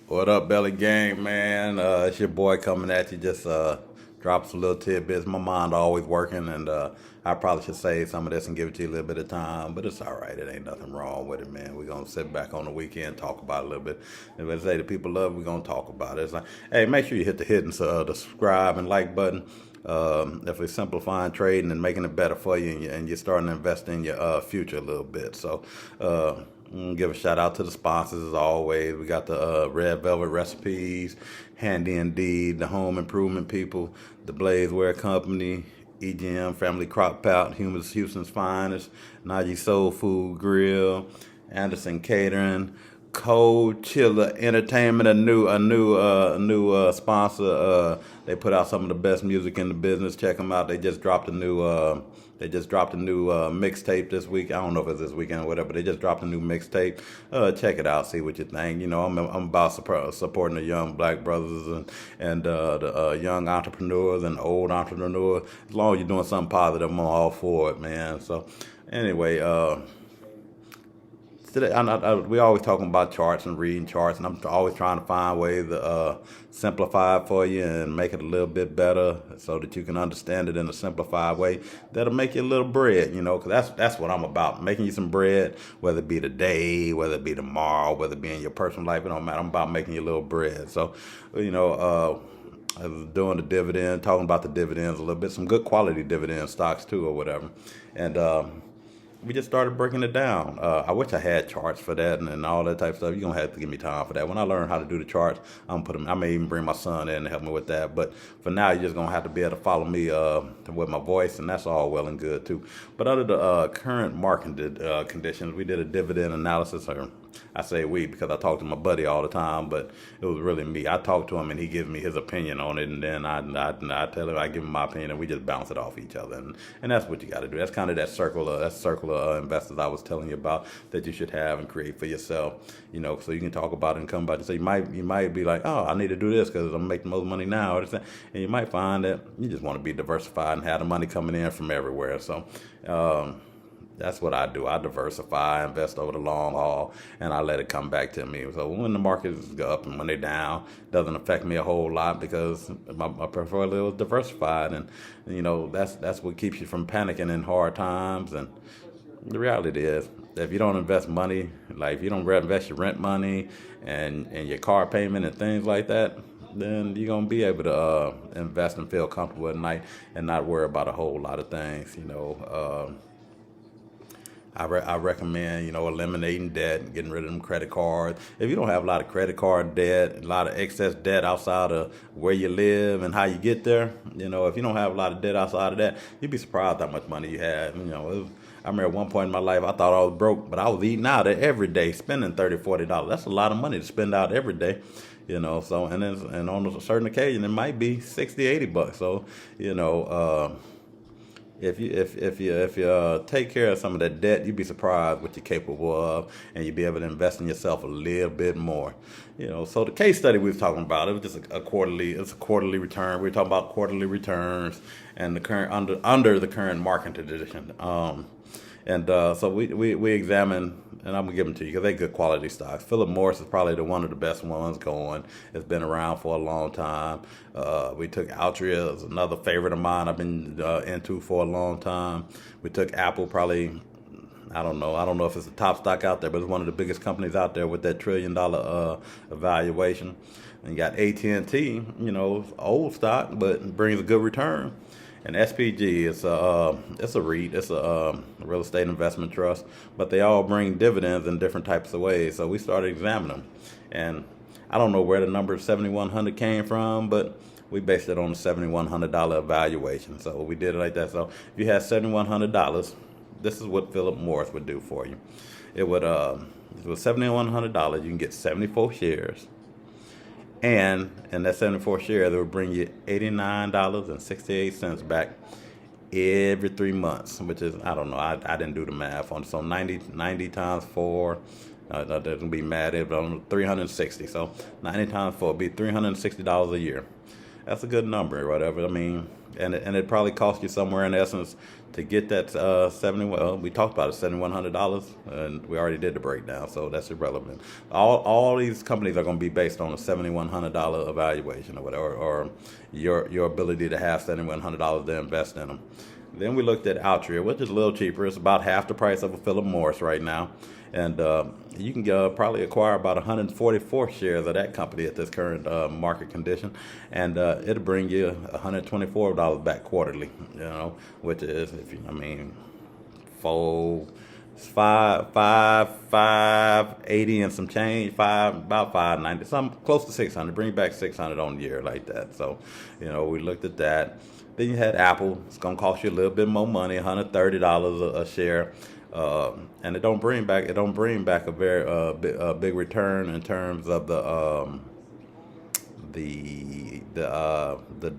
What up, Belly Gang, man? It's your boy coming at you. Just drop some little tidbits. My mind always working, and I probably should save some of this and give it to you a little bit of time, but it's all right. It ain't nothing wrong with it, man. We're gonna sit back on the weekend, talk about it a little bit. If I say the people love, we're gonna talk about it. It's like, hey, make sure you hit the subscribe and like button. If we're simplifying trading and making it better for you, and you're starting to invest in your future a little bit. So. Give a shout out to the sponsors as always. We got the Red Velvet Recipes, Handy Indeed, the Home Improvement People, the Blazeware Company, EGM Family Crock Pot, Houston's Finest, Najee Soul Food Grill, Anderson Catering, Cold Chiller Entertainment, a new sponsor. They put out some of the best music in the business. Check them out. They just dropped a new mixtape this week. I don't know if it's this weekend or whatever. But they just dropped a new mixtape. Check it out. See what you think. You know, I'm about supporting the young black brothers and the young entrepreneurs and old entrepreneurs. As long as you're doing something positive, I'm all for it, man. So anyway, today, we always talking about charts and reading charts, and I'm always trying to find ways to simplify it for you and make it a little bit better so that you can understand it in a simplified way that'll make you a little bread, you know, because that's what I'm about, making you some bread, whether it be today, whether it be tomorrow, whether it be in your personal life, it don't matter. I'm about making you a little bread. So, you know, I was doing the dividend, talking about the dividends a little bit, some good quality dividend stocks too, or whatever, and we just started breaking it down. I wish I had charts for that and all that type of stuff. You're gonna have to give me time for that. When I learn how to do the charts, I'm gonna put them. I may even bring my son in to help me with that. But for now, you're just gonna have to be able to follow me with my voice, and that's all well and good too. But under the current market conditions, we did a dividend analysis. Or I say we because I talk to my buddy all the time, but it was really me. I talk to him and he gives me his opinion on it, and then I tell him, I give him my opinion, and we just bounce it off each other, and that's what you got to do. That's kind of that circle of investors I was telling you about that you should have and create for yourself. You know, so you can talk about it and come back and say you might be like, oh, I need to do this because I'm making the most money now, and you might find that you just want to be diversified and have the money coming in from everywhere. So. That's what I do. I diversify, invest over the long haul, and I let it come back to me. So when the markets go up and when they're down, it doesn't affect me a whole lot because my portfolio is diversified, and you know that's what keeps you from panicking in hard times. And the reality is, if you don't invest money, like if you don't invest your rent money and your car payment and things like that, then you're gonna be able to invest and feel comfortable at night and not worry about a whole lot of things. You know. I recommend, you know, eliminating debt, getting rid of them credit cards. If you don't have a lot of credit card debt, a lot of excess debt outside of where you live and how you get there, you know, if you don't have a lot of debt outside of that, you'd be surprised how much money you have. You know, I remember at one point in my life, I thought I was broke, but I was eating out every day, spending $30, $40. That's a lot of money to spend out every day. You know, so and on a certain occasion, it might be 60, $80. So, you know, if you take care of some of that debt, you'd be surprised what you're capable of, and you'd be able to invest in yourself a little bit more. You know, so the case study we was talking about, it was just a quarterly. It's a quarterly return. We were talking about quarterly returns and the current under the current market condition. So we examine, and I'm gonna give them to you because they're good quality stocks. Philip Morris is probably one of the best ones going. It's been around for a long time. We took Altria as another favorite of mine. I've been into for a long time. We took Apple, probably. I don't know. I don't know if it's the top stock out there, but it's one of the biggest companies out there with that $1 trillion valuation. And you got AT&T, you know, old stock, but brings a good return. And SPG, it's a REIT, it's a real estate investment trust, but they all bring dividends in different types of ways. So we started examining them, and I don't know where the number 7,100 came from, but we based it on a $7,100 evaluation. So we did it like that. So if you had $7,100, this is what Philip Morris would do for you. It would with $7,100, you can get 74 shares. And in that 74 shares, it would bring you $89.68 back every 3 months, which is, I don't know, I didn't do the math on it. So 90 times 4, that doesn't be mad, but on 360. So 90 times 4 would be $360 a year. That's a good number or whatever. I mean, and it probably cost you somewhere in essence to get that 70. Well, we talked about it, $7,100, and we already did the breakdown, so that's irrelevant. All these companies are going to be based on a $7,100 evaluation or whatever, or your ability to have $7,100 to invest in them. Then we looked at Altria, which is a little cheaper. It's about half the price of a Philip Morris right now. And you can probably acquire about 144 shares of that company at this current market condition. And it'll bring you $124 back quarterly, which is, five eighty and some change, about 590, some close to 600. Bring back 600 on the year like that. So, we looked at that. Then you had Apple. It's gonna cost you a little bit more money, $130 a share, and it don't bring back a very big return in terms of the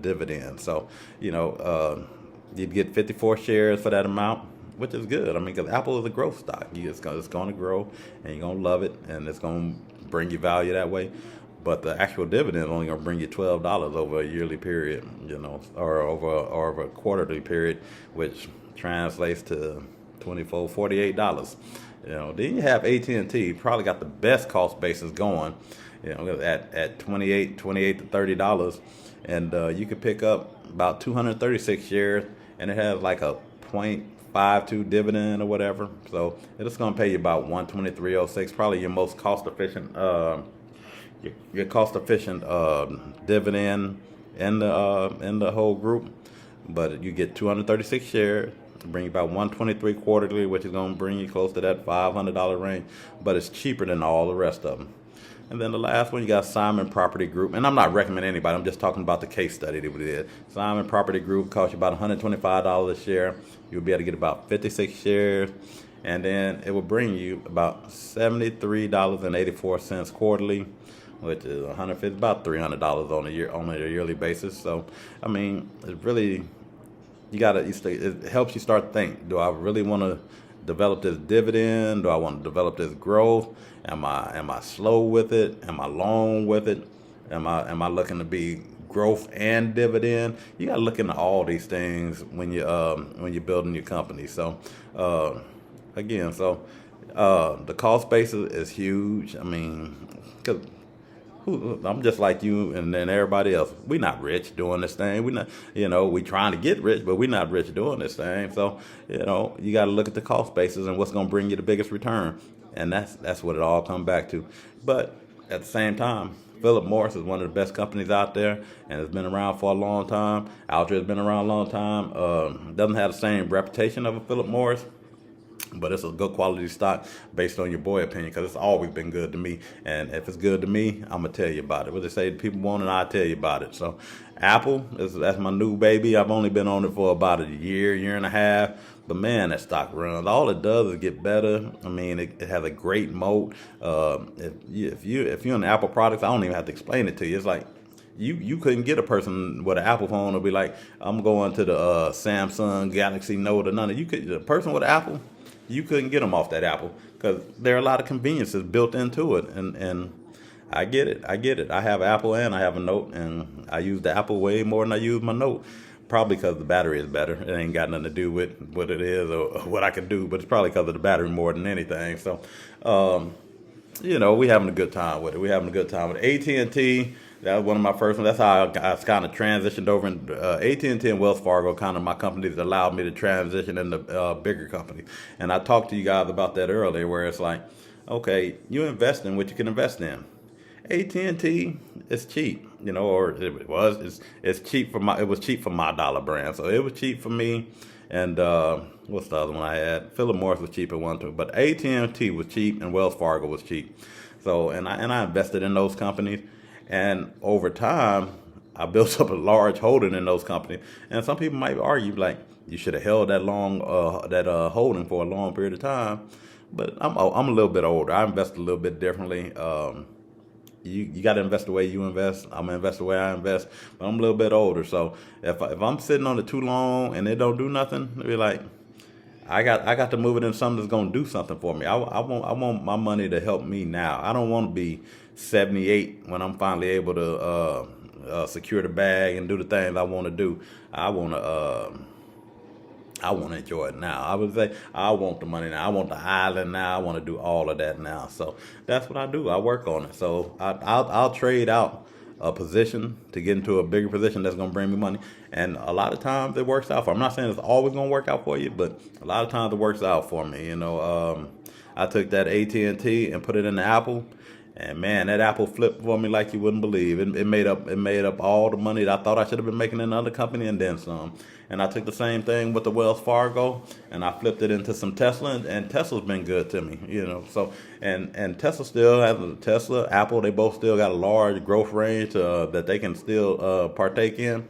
dividend. So you'd get 54 shares for that amount, which is good. Because Apple is a growth stock. It's going to grow, and you're going to love it, and it's going to bring you value that way. But the actual dividend is only going to bring you $12 over a yearly period, or over a quarterly period, which translates to $48. Then you have AT&T, probably got the best cost basis going, at $28 to $30, and you could pick up about 236 shares, and it has like a 0.52 dividend or whatever. So it's going to pay you about $123.06, probably your most cost efficient. Your cost efficient dividend in the whole group, but you get 236 shares, bring you about 123 quarterly, which is going to bring you close to that $500 range, but it's cheaper than all the rest of them. And then the last one, you got Simon Property Group, and I'm not recommending anybody. I'm just talking about the case study that we did. Simon Property Group costs you about $125 a share. You'll be able to get about 56 shares. And then it will bring you about $73.84 quarterly, which is about $300 on a yearly basis. So, it really, it helps you start to think, do I really want to develop this dividend? Do I want to develop this growth? Am I slow with it? Am I long with it? Am I looking to be growth and dividend? You got to look into all these things when you're building your company. So, the cost basis is huge. Because I'm just like you and everybody else. We're not rich doing this thing. We're not, we trying to get rich, but we're not rich doing this thing. So, you got to look at the cost basis and what's going to bring you the biggest return. And that's what it all comes back to. But at the same time, Philip Morris is one of the best companies out there, and it's been around for a long time. Altria has been around a long time. Doesn't have the same reputation of a Philip Morris, but it's a good quality stock based on your boy opinion, because it's always been good to me. And if it's good to me, I'm going to tell you about it. What they say, people want it, I'll tell you about it. So Apple, that's my new baby. I've only been on it for about a year and a half. But man, that stock runs. All it does is get better. It has a great moat. If you're in Apple products, I don't even have to explain it to you. It's like, You couldn't get a person with an Apple phone to be like, I'm going to the Samsung Galaxy Note or none of a person with an Apple, you couldn't get them off that Apple, because there are a lot of conveniences built into it. And I get it. I have Apple and I have a Note, and I use the Apple way more than I use my Note. Probably because the battery is better. It ain't got nothing to do with what it is or what I can do, but it's probably because of the battery more than anything. So, we having a good time with it. We're having a good time with it. AT&T, that was one of my first ones. That's how I kind of transitioned over. AT&T and Wells Fargo, kind of my companies that allowed me to transition into bigger companies. And I talked to you guys about that earlier, where it's like, okay, you invest in what you can invest in. AT&T is cheap, or it's cheap it was cheap for my dollar brand, so it was cheap for me. And what's the other one I had? Philip Morris was cheap at one too, but AT&T was cheap and Wells Fargo was cheap. So and I invested in those companies, and over time I built up a large holding in those companies. And some people might argue like you should have held that holding for a long period of time, but I'm a little bit older. I invest a little bit differently. You got to invest the way you invest. I'm gonna invest the way I invest, but I'm a little bit older. So if I'm sitting on it too long and it don't do nothing, it'll be like I got to move it into something that's gonna do something for me. I want my money to help me now. I don't want to be 78 when I'm finally able to secure the bag and do the things I want to do. I want to enjoy it now. I would say I want the money now. I want the island now. I want to do all of that now. So that's what I do. I work on it. So I'll trade out a position to get into a bigger position that's going to bring me money. And a lot of times it works out for me. I'm not saying it's always going to work out for you, but a lot of times it works out for me. I took that AT&T and put it in the Apple. And man, that Apple flipped for me like you wouldn't believe. It made up all the money that I thought I should have been making in another company and then some. And I took the same thing with the Wells Fargo and I flipped it into some Tesla, and Tesla's been good to me, So and Tesla still has Apple. They both still got a large growth range that they can still partake in.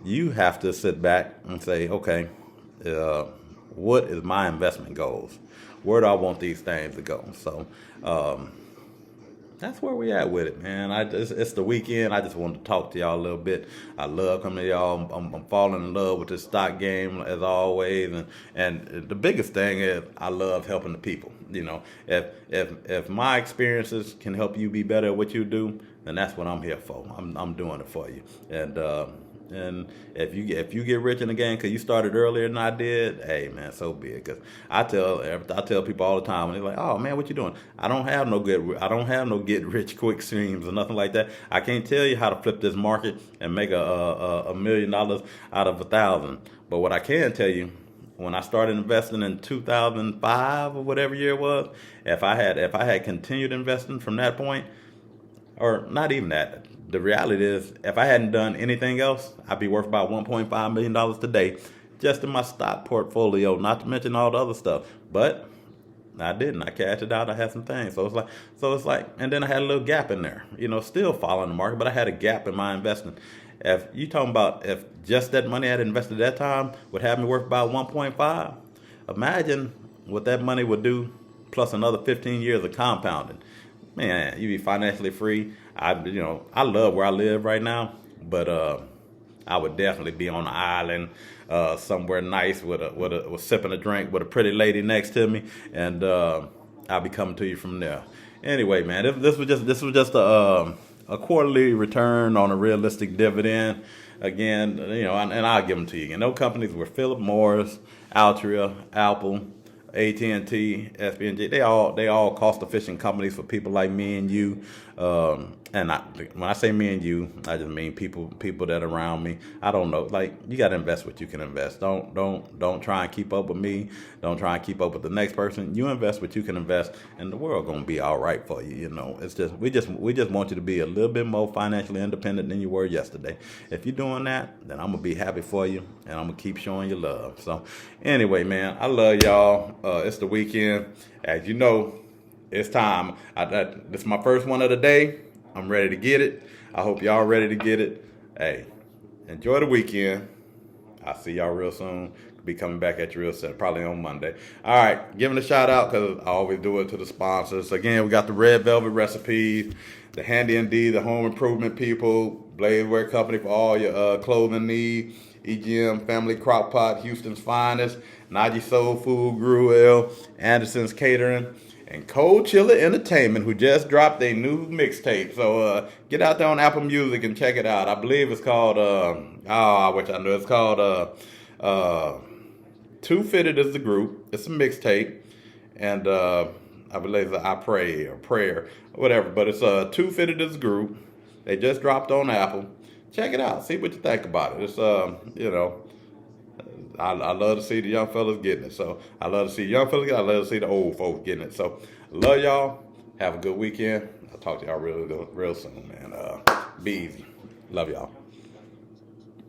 You have to sit back and say, okay, what is my investment goals? Where do I want these things to go? So. That's where we at with it, man. It's the weekend. I just wanted to talk to y'all a little bit. I love coming to y'all. I'm falling in love with this stock game as always, and the biggest thing is I love helping the people. If my experiences can help you be better at what you do, then that's what I'm here for. I'm doing it for you, and if you get rich in the game because you started earlier than I did, hey man, so be it. Because I tell people all the time, and they're like, "Oh man, what you doing?" I don't have no get rich quick schemes or nothing like that. I can't tell you how to flip this market and make $1 million out of 1,000. But what I can tell you, when I started investing in 2005 or whatever year it was, if I had continued investing from that point, or not even that. The reality is, if I hadn't done anything else, I'd be worth about $1.5 million today, just in my stock portfolio, not to mention all the other stuff. But I didn't. I cashed it out. I had some things. So it's like, and then I had a little gap in there, still following the market, but I had a gap in my investing. If you talking about if just that money I had invested at that time would have me worth about 1.5, imagine what that money would do plus another 15 years of compounding. Man, you be financially free. I love where I live right now, but I would definitely be on an island somewhere nice with sipping a drink with a pretty lady next to me, and I'll be coming to you from there. Anyway, man, this was just a quarterly return on a realistic dividend. Again, and I'll give them to you. Companies were Philip Morris, Altria, Apple, AT&T, SB&G, they all cost-efficient companies for people like me and you. When I say me and you, I just mean people that are around me. I don't know. Like, you got to invest what you can invest. Don't try and keep up with me. Don't try and keep up with the next person. You invest what you can invest, and the world gonna be all right for you. It's just we just want you to be a little bit more financially independent than you were yesterday. If you're doing that, then I'm gonna be happy for you, and I'm gonna keep showing you love. So, anyway, man, I love y'all. It's the weekend, as you know. It's time. This is my first one of the day. I'm ready to get it. I hope y'all ready to get it. Hey, enjoy the weekend. I'll see y'all real soon. Be coming back at you real soon, probably on Monday. All right, giving a shout out because I always do it to the sponsors. Again, we got the Red Velvet Recipes, the Handy and D, the Home Improvement people, Blazewear Company for all your clothing needs, EGM Family Crock Pot, Houston's Finest, Najee Soul Food Grill, Anderson's Catering, and Cold Chiller Entertainment, who just dropped a new mixtape. So get out there on Apple Music and check it out. I believe it's called, I wish I knew. It's called Two Fitted as the Group. It's a mixtape. And I believe it's I Pray or Prayer, or whatever. But it's Two Fitted as a Group. They just dropped on Apple. Check it out. See what you think about it. It's, I love to see the young fellas getting it. So I love to see young fellas get it. I love to see the old folks getting it. So love y'all. Have a good weekend. I'll talk to y'all real soon, man. Be easy. Love y'all.